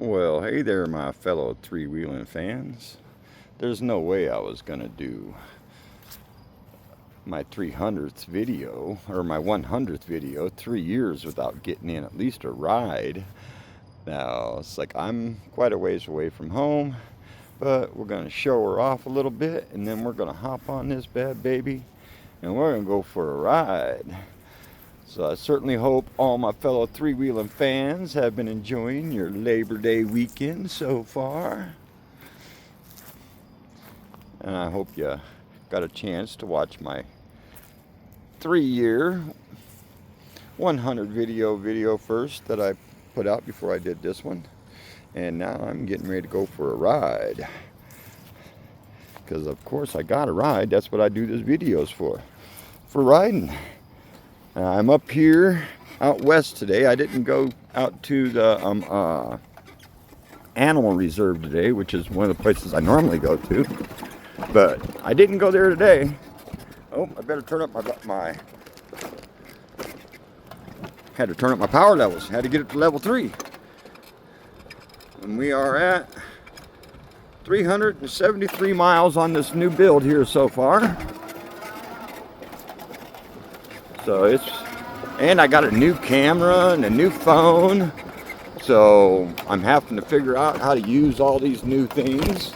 Well, hey there, my fellow three-wheeling fans. There's no way I was gonna do my 300th video or my 100th video 3 years without getting in at least a ride. Now, it's like I'm quite a ways away from home, but we're gonna show her off a little bit and then we're gonna hop on this bad baby and we're gonna go for a ride. So I certainly hope all my fellow three-wheeling fans have been enjoying your Labor Day weekend so far. And I hope you got a chance to watch my 3-year 100 video first that I put out before I did this one. And now I'm getting ready to go for a ride. Because of course I got a ride. That's what I do these videos for riding. I'm up here out west today. I didn't go out to the animal reserve today, which is one of the places I normally go to. But I didn't go there today. Oh, I better turn up my had to turn up my power levels. Had to get it to level 3. And we are at 373 miles on this new build here so far. So and I got a new camera and a new phone. So I'm having to figure out how to use all these new things.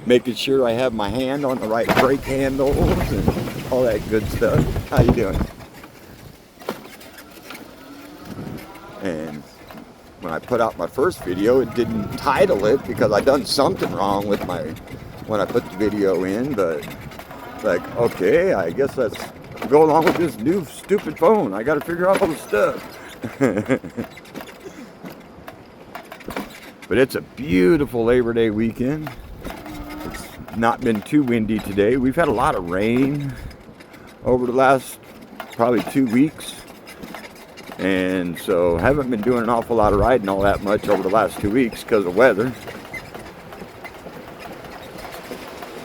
Making sure I have my hand on the right brake handles and all that good stuff. How you doing? And when I put out my first video, it didn't title it because I done something wrong with when I put the video in, but like, okay, I guess let's go along with this new stupid phone. I got to figure out all the stuff. But it's a beautiful Labor Day weekend. It's not been too windy today. We've had a lot of rain over the last probably 2 weeks. And so haven't been doing an awful lot of riding all that much over the last 2 weeks because of weather.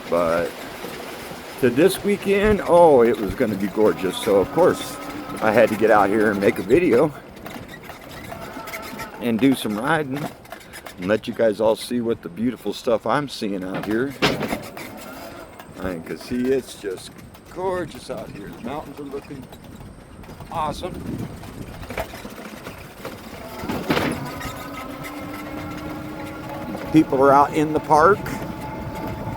But to this weekend, oh, it was going to be gorgeous. So of course I had to get out here and make a video and do some riding and let you guys all see what the beautiful stuff I'm seeing out here. I can see it's just gorgeous out here. The mountains are looking awesome. People are out in the park.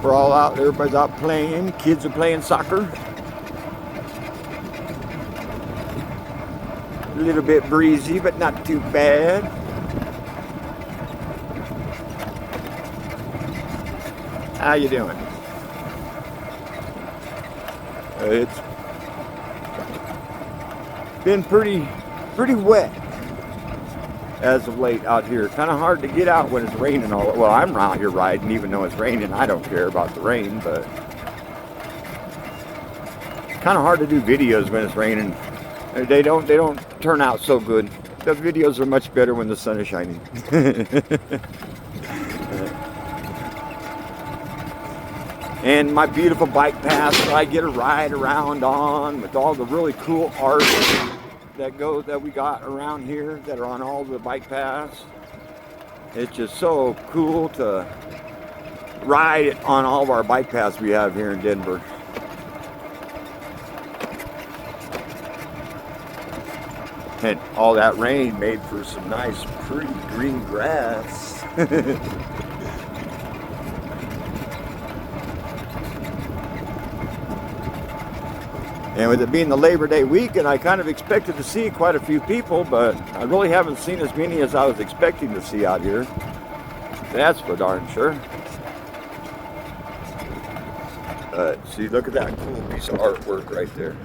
We're all out, everybody's out playing. Kids are playing soccer. A little bit breezy, but not too bad. How you doing? It's been pretty wet as of late out here. Kind of hard to get out when it's raining all. Well, I'm out here riding even though it's raining. I don't care about the rain, but kind of hard to do videos when it's raining. They don't turn out so good. The videos are much better when the sun is shining. And my beautiful bike path that I get a ride around on with all the really cool art that we got around here that are on all the bike paths. It's just so cool to ride on all of our bike paths we have here in Denver. And all that rain made for some nice pretty green grass. And with it being the Labor Day weekend, I kind of expected to see quite a few people, but I really haven't seen as many as I was expecting to see out here. That's for darn sure. See, look at that cool piece of artwork right there.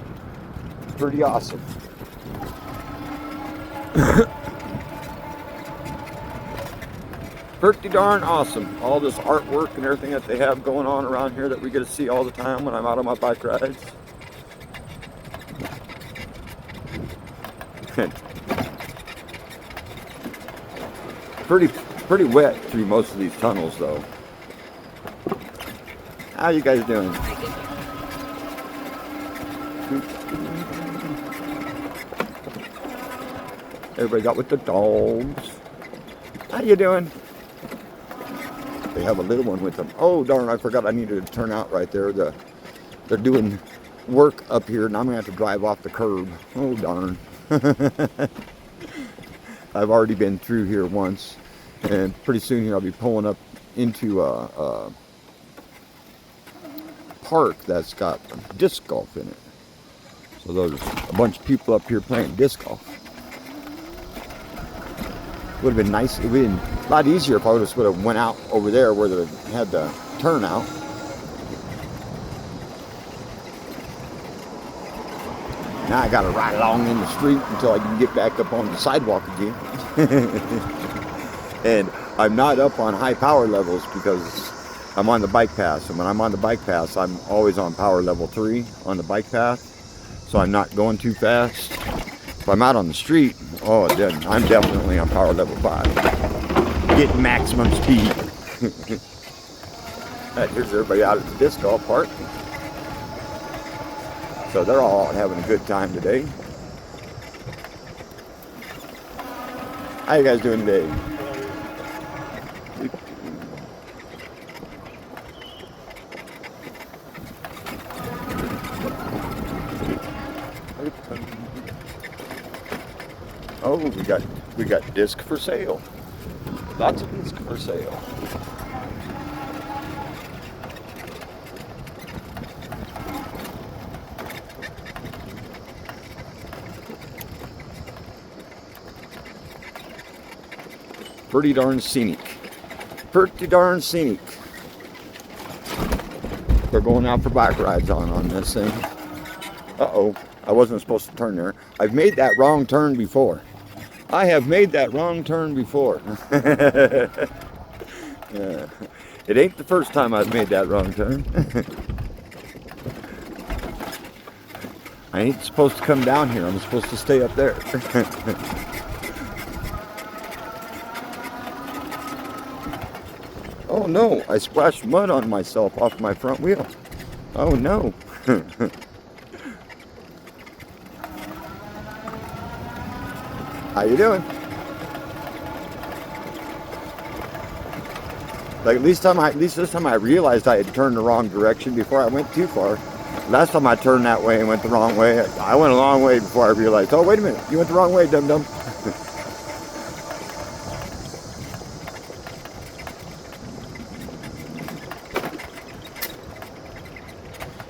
Pretty awesome. Pretty darn awesome. All this artwork and everything that they have going on around here that we get to see all the time when I'm out on my bike rides. Pretty wet through most of these tunnels though. How you guys doing? Everybody got with the dogs. How you doing? They have a little one with them. Oh, darn, I forgot I needed to turn out right there. They're doing work up here, and I'm going to have to drive off the curb. Oh, darn. I've already been through here once, and pretty soon here I'll be pulling up into a park that's got disc golf in it. So there's a bunch of people up here playing disc golf. Would have been nice. It would have been a lot easier if I would have went out over there where they had the turnout. Now I gotta ride along in the street until I can get back up on the sidewalk again. And I'm not up on high power levels because I'm on the bike path. And when I'm on the bike path, I'm always on power level 3 on the bike path. So I'm not going too fast. If I'm out on the street, oh, then I'm definitely on power level 5. Getting maximum speed. Here's everybody out at the disc golf park. So they're all having a good time today. How you guys doing today? Oh, we got disc for sale. Lots of disc for sale. Pretty darn scenic. Pretty darn scenic. They're going out for bike rides on this thing. Uh-oh, I wasn't supposed to turn there. I've made that wrong turn before. I have made that wrong turn before. Yeah. It ain't the first time I've made that wrong turn. I ain't supposed to come down here. I'm supposed to stay up there. Oh no, I splashed mud on myself off my front wheel. Oh no. How you doing? Like at least this time I realized I had turned the wrong direction before I went too far. Last time I turned that way and went the wrong way. I went a long way before I realized, oh wait a minute, you went the wrong way, dum-dum.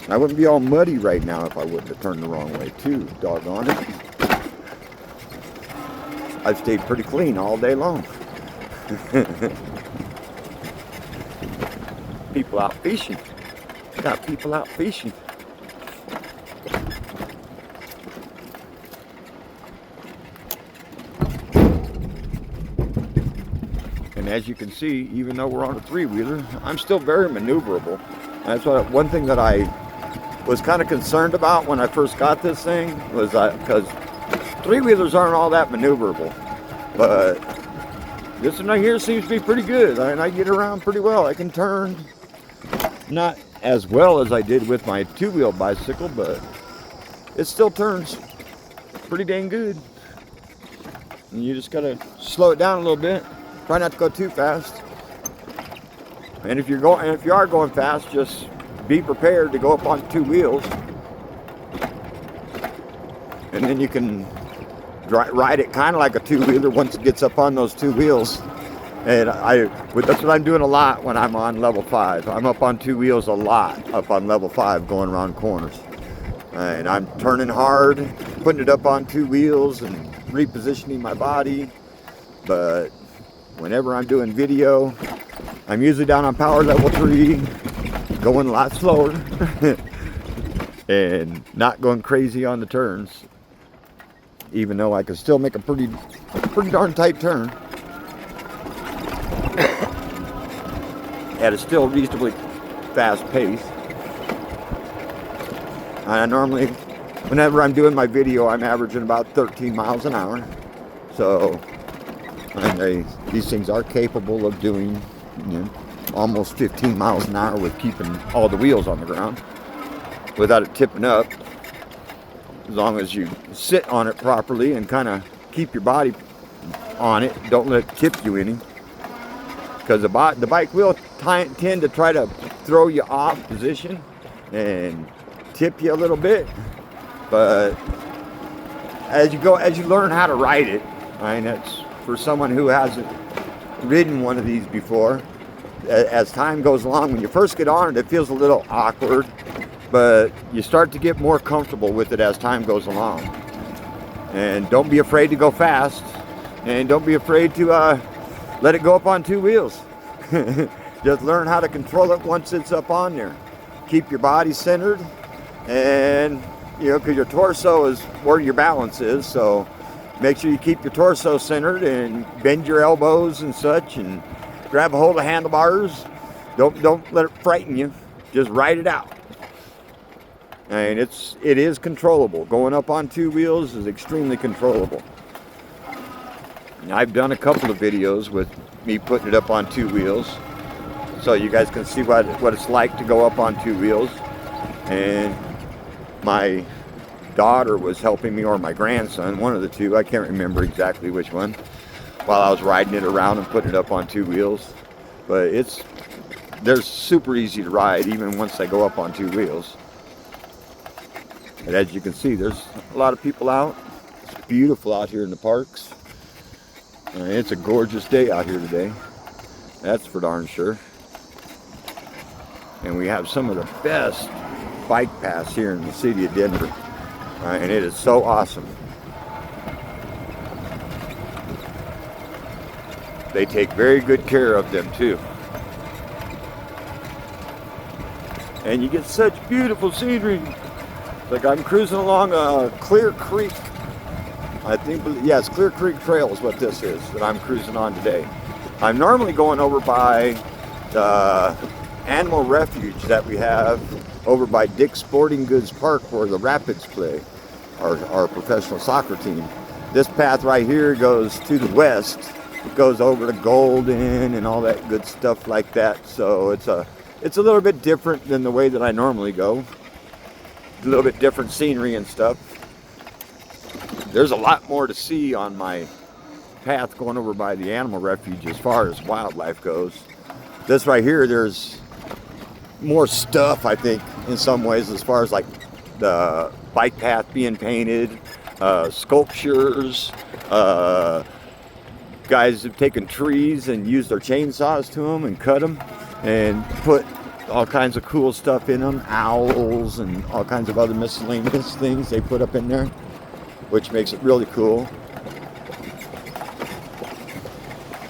I wouldn't be all muddy right now if I wouldn't have turned the wrong way too, doggone it. I've stayed pretty clean all day long. People out fishing. Got people out fishing. And as you can see, even though we're on a 3-wheeler, I'm still very maneuverable. That's one thing that I was kind of concerned about when I first got this thing was because 3-wheelers aren't all that maneuverable, but this one right here seems to be pretty good. I get around pretty well. I can turn, not as well as I did with my 2-wheel bicycle, but it still turns pretty dang good. And you just gotta slow it down a little bit. Try not to go too fast. And if you are going fast, just be prepared to go up on 2 wheels. And then you can ride it kind of like a 2-wheeler once it gets up on those 2 wheels. And that's what I'm doing a lot when I'm on level 5. I'm up on 2 wheels a lot, up on level 5, going around corners. And I'm turning hard, putting it up on 2 wheels and repositioning my body. But whenever I'm doing video, I'm usually down on power level 3, going a lot slower, and not going crazy on the turns, even though I can still make a pretty darn tight turn at a still reasonably fast pace. I normally, whenever I'm doing my video, I'm averaging about 13 miles an hour. So, and these things are capable of doing, almost 15 miles an hour with keeping all the wheels on the ground without it tipping up, as long as you sit on it properly and kind of keep your body on it. Don't let it tip you any. Because the bike will tend to try to throw you off position and tip you a little bit. But as you learn how to ride it, I mean, that's for someone who hasn't ridden one of these before. As time goes along, when you first get on it, it feels a little awkward, but you start to get more comfortable with it as time goes along. And don't be afraid to go fast, and don't be afraid to let it go up on two wheels. Just learn how to control it once it's up on there. Keep your body centered, and because your torso is where your balance is, so make sure you keep your torso centered and bend your elbows and such, and grab a hold of handlebars. Don't let it frighten you. Just ride it out. And it is controllable. Going up on two wheels is extremely controllable. I've done a couple of videos with me putting it up on two wheels, so you guys can see what it's like to go up on two wheels. And my daughter was helping me, or my grandson, one of the two, I can't remember exactly which one, while I was riding it around and putting it up on two wheels. But they're super easy to ride even once they go up on two wheels. And as you can see, there's a lot of people out. It's beautiful out here in the parks. It's a gorgeous day out here today. That's for darn sure. And we have some of the best bike paths here in the city of Denver. And it is so awesome. They take very good care of them too. And you get such beautiful scenery. Like I'm cruising along Clear Creek. I think, yes, Clear Creek Trail is what this is that I'm cruising on today. I'm normally going over by the animal refuge that we have over by Dick's Sporting Goods Park, where the Rapids play, our professional soccer team. This path right here goes to the west. It goes over to Golden and all that good stuff like that. So it's a little bit different than the way that I normally go. A little bit different scenery and stuff. There's a lot more to see on my path going over by the animal refuge as far as wildlife goes. This right here, there's more stuff, I think, in some ways, as far as like the bike path being painted, sculptures, guys have taken trees and used their chainsaws to them and cut them and put all kinds of cool stuff in them, owls and all kinds of other miscellaneous things they put up in there, which makes it really cool.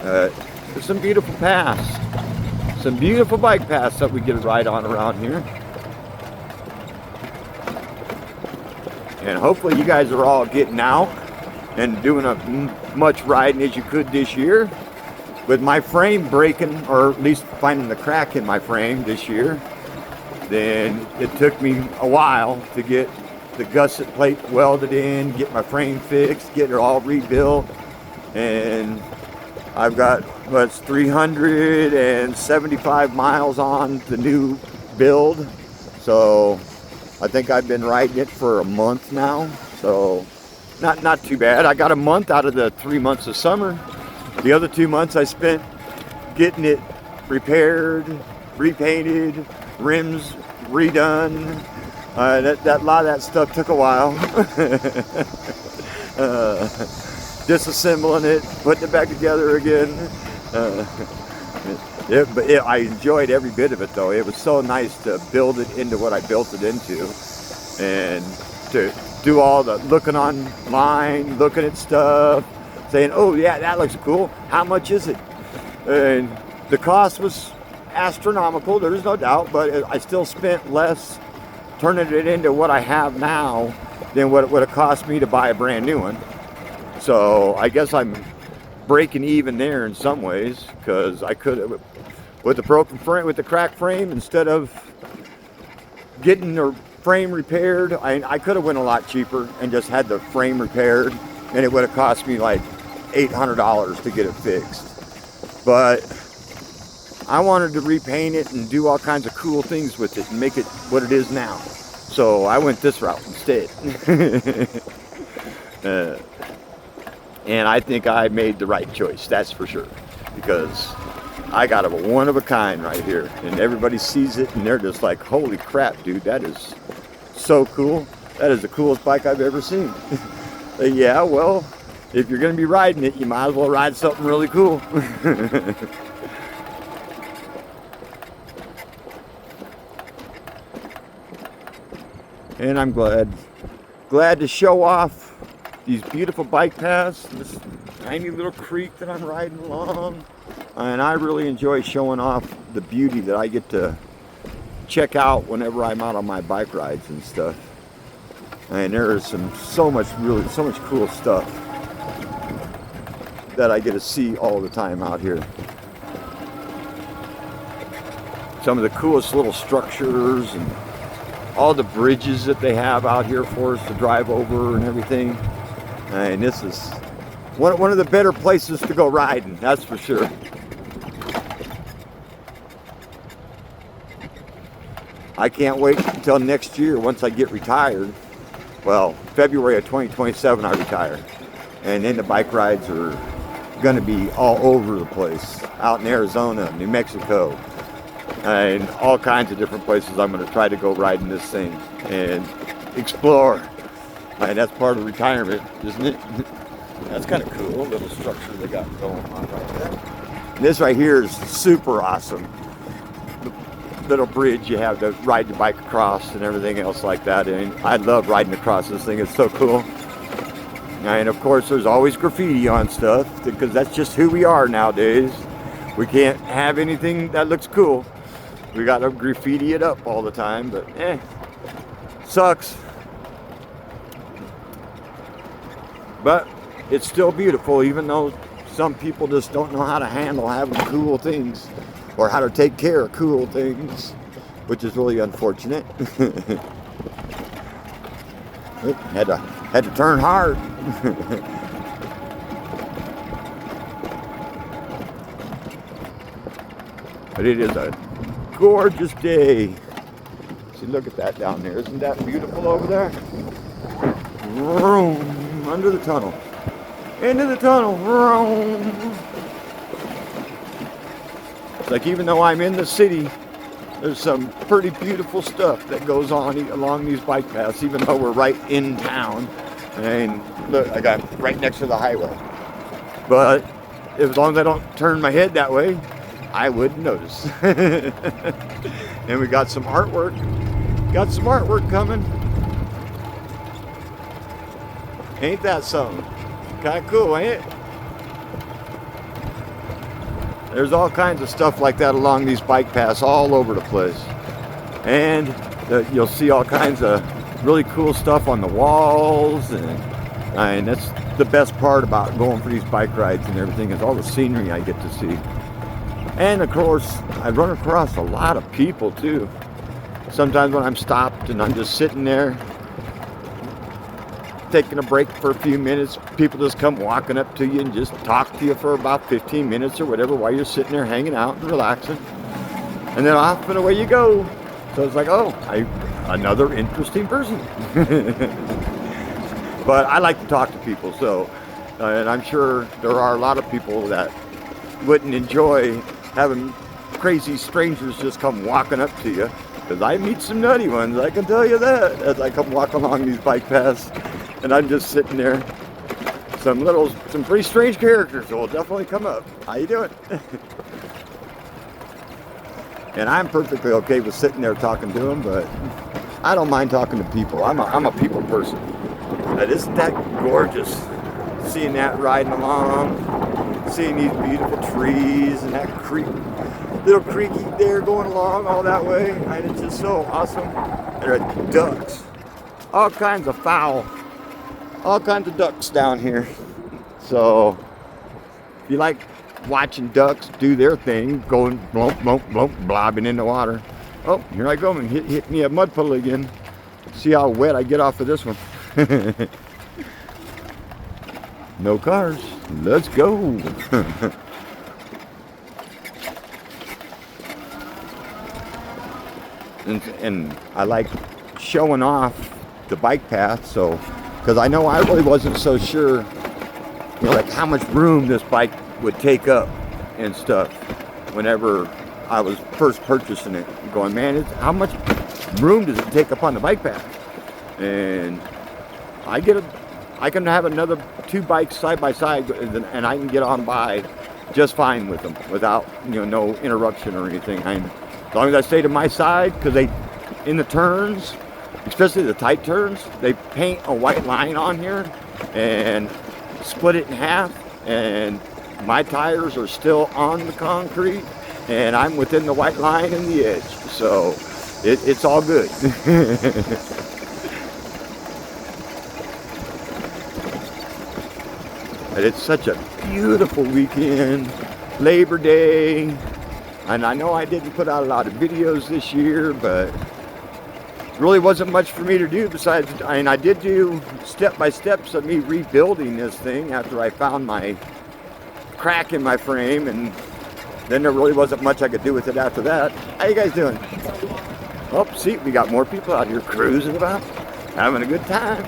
There's some beautiful paths, some beautiful bike paths that we get to ride on around here. And hopefully you guys are all getting out and doing as much riding as you could this year. With my frame breaking, or at least finding the crack in my frame this year, then it took me a while to get the gusset plate welded in, get my frame fixed, get it all rebuilt. And I've got, 375 miles on the new build. So I think I've been riding it for a month now. So not too bad. I got a month out of the 3 months of summer. The other 2 months I spent getting it repaired, repainted, rims redone. That lot of that stuff took a while. Disassembling it, putting it back together again. I enjoyed every bit of it though. It was so nice to build it into what I built it into, and to do all the looking online, looking at stuff, saying, oh yeah, that looks cool. How much is it? And the cost was astronomical, there's no doubt, but I still spent less turning it into what I have now than what it would have cost me to buy a brand new one. So I guess I'm breaking even there in some ways, because I could have, with the broken frame, with the cracked frame, instead of getting the frame repaired, I could have went a lot cheaper and just had the frame repaired, and it would have cost me like $800 to get it fixed. But I wanted to repaint it and do all kinds of cool things with it and make it what it is now. So I went this route instead. And I think I made the right choice, that's for sure. Because I got a one of a kind right here. And everybody sees it and they're just like, holy crap, dude, that is so cool. That is the coolest bike I've ever seen. Yeah, well, if you're going to be riding it, you might as well ride something really cool. And I'm glad to show off these beautiful bike paths, this tiny little creek that I'm riding along. And I really enjoy showing off the beauty that I get to check out whenever I'm out on my bike rides and stuff. And there is so much cool stuff that I get to see all the time out here. Some of the coolest little structures and all the bridges that they have out here for us to drive over and everything. And this is one of the better places to go riding, that's for sure. I can't wait until next year once I get retired. Well, February of 2027 I retire. And then the bike rides are gonna be all over the place. Out in Arizona, New Mexico, and all kinds of different places I'm gonna try to go riding this thing and explore. And that's part of retirement, isn't it? That's kind of cool, a little structure they got going on right there. And this right here is super awesome. Little bridge you have to ride your bike across and everything else like that. And I love riding across this thing, it's so cool. And of course there's always graffiti on stuff because that's just who we are nowadays. We can't have anything that looks cool. We gotta graffiti it up all the time, but sucks. But it's still beautiful, even though some people just don't know how to handle having cool things or how to take care of cool things, which is really unfortunate. had to turn hard. But it is a gorgeous day. See, look at that down there. Isn't that beautiful over there? Vroom, under the tunnel. Into the tunnel. Vroom. It's like even though I'm in the city, there's some pretty beautiful stuff that goes on along these bike paths, even though we're right in town. And look, I got right next to the highway. But as long as I don't turn my head that way, I wouldn't notice. And we got some artwork. Got some artwork coming. Ain't that something? Kind of cool, ain't it? There's all kinds of stuff like that along these bike paths all over the place. And you'll see all kinds of really cool stuff on the walls. And that's the best part about going for these bike rides and everything, is all the scenery I get to see. And of course, I run across a lot of people too. Sometimes when I'm stopped and I'm just sitting there taking a break for a few minutes, people just come walking up to you and just talk to you for about 15 minutes or whatever while you're sitting there hanging out and relaxing. And then off and away you go. So it's like, oh, another interesting person. But I like to talk to people, so, and I'm sure there are a lot of people that wouldn't enjoy having crazy strangers just come walking up to you, because I meet some nutty ones, I can tell you that, as I come walk along these bike paths, and I'm just sitting there. Some pretty strange characters will definitely come up. How you doing? And I'm perfectly okay with sitting there talking to them, but I don't mind talking to people. I'm a people person. But isn't that gorgeous? Seeing that riding along, seeing these beautiful trees and that creek, little creaky there going along all that way. And it's just so awesome. There are ducks, all kinds of fowl, all kinds of ducks down here. So if you like watching ducks do their thing, going blump, blump, blump, blobbing in the water. Oh, here I go, and hit me a mud puddle again. See how wet I get off of this one. No cars. Let's go. and I like showing off the bike path, so because I know I really wasn't so sure you know, like how much room this bike would take up and stuff whenever I was first purchasing it. Going, man, how much room does it take up on the bike path? And I can have another 2 bikes side by side, and I can get on by just fine with them without, you know, no interruption or anything. As long as I stay to my side, because they, in the turns, especially the tight turns, they paint a white line on here and split it in half, and my tires are still on the concrete and I'm within the white line and the edge, so it's all good. But it's such a beautiful weekend, Labor Day, and I know I didn't put out a lot of videos this year, but really wasn't much for me to do besides, I did do step-by-steps of me rebuilding this thing after I found my crack in my frame, and then there really wasn't much I could do with it after that. How you guys doing? Oh, see, we got more people out here cruising about, having a good time.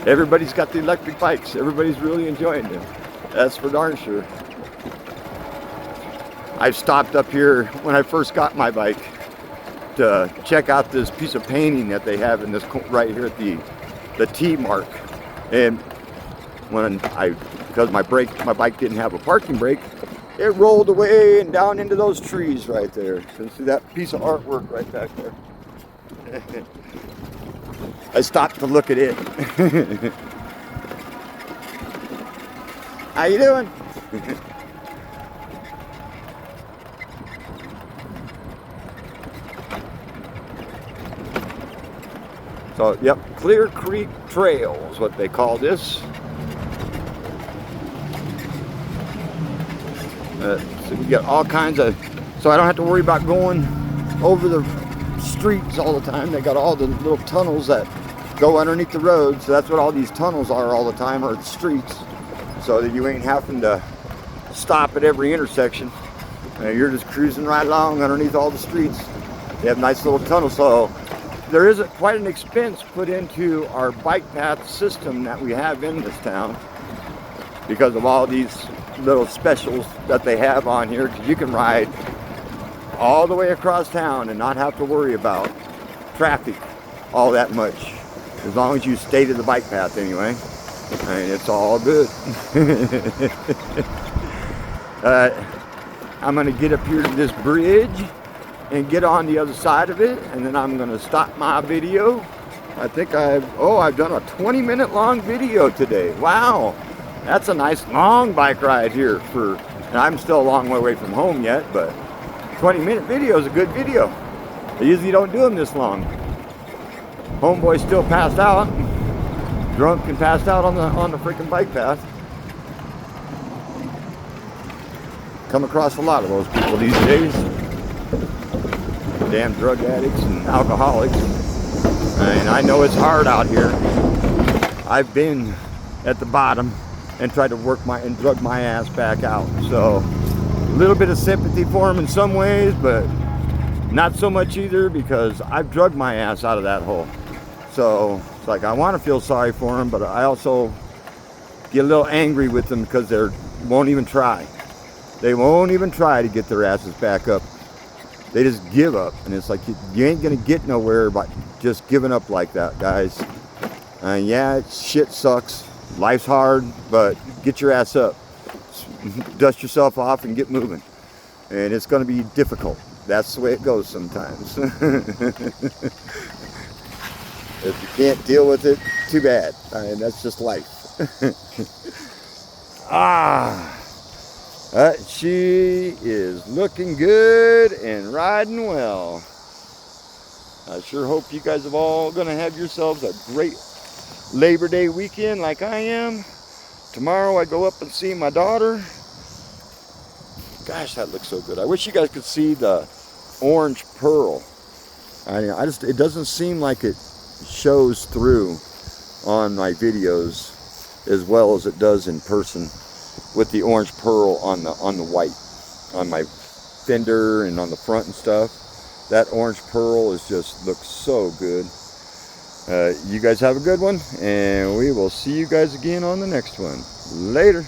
Everybody's got the electric bikes. Everybody's really enjoying them. That's for darn sure. I stopped up here when I first got my bike to check out this piece of painting that they have in this right here at the T mark. And when because my bike didn't have a parking brake, it rolled away and down into those trees right there. So see that piece of artwork right back there. I stopped to look at it. How you doing? So, yep, Clear Creek Trail is what they call this. So you get all kinds of, so I don't have to worry about going over the streets all the time. They got all the little tunnels that go underneath the road. So that's what all these tunnels are all the time, are streets. So that you ain't having to stop at every intersection. You're just cruising right along underneath all the streets. They have nice little tunnels. So there isn't quite an expense put into our bike path system that we have in this town because of all these little specials that they have on here. Because you can ride all the way across town and not have to worry about traffic all that much, as long as you stay to the bike path anyway. And it's all good. I'm going to get up here to this bridge and get on the other side of it, and then I'm going to stop my video. I think I've done a 20-minute long video today. Wow, that's a nice long bike ride here and I'm still a long way away from home yet, but 20-minute video is a good video. I usually don't do them this long. Homeboy's still passed out, drunk and passed out on the freaking bike path. Come across a lot of those people these days. Damn drug addicts and alcoholics. And I know it's hard out here. I've been at the bottom and tried to drug my ass back out. So a little bit of sympathy for them in some ways, but not so much either, because I've drugged my ass out of that hole. So it's like I want to feel sorry for them, but I also get a little angry with them because they won't even try. They won't even try to get their asses back up. They just give up, and it's like you ain't gonna get nowhere by just giving up like that, guys. Yeah, shit sucks. Life's hard, but get your ass up. Dust yourself off and get moving. And it's gonna be difficult. That's the way it goes sometimes. If you can't deal with it, too bad. That's just life. She is looking good and riding well. I sure hope you guys are all going to have yourselves a great Labor Day weekend like I am. Tomorrow I go up and see my daughter. Gosh, that looks so good. I wish you guys could see the orange pearl. It doesn't seem like it shows through on my videos as well as it does in person, with the orange pearl on the white, on my fender and on the front and stuff. That orange pearl looks so good. You guys have a good one, and we will see you guys again on the next one. Later.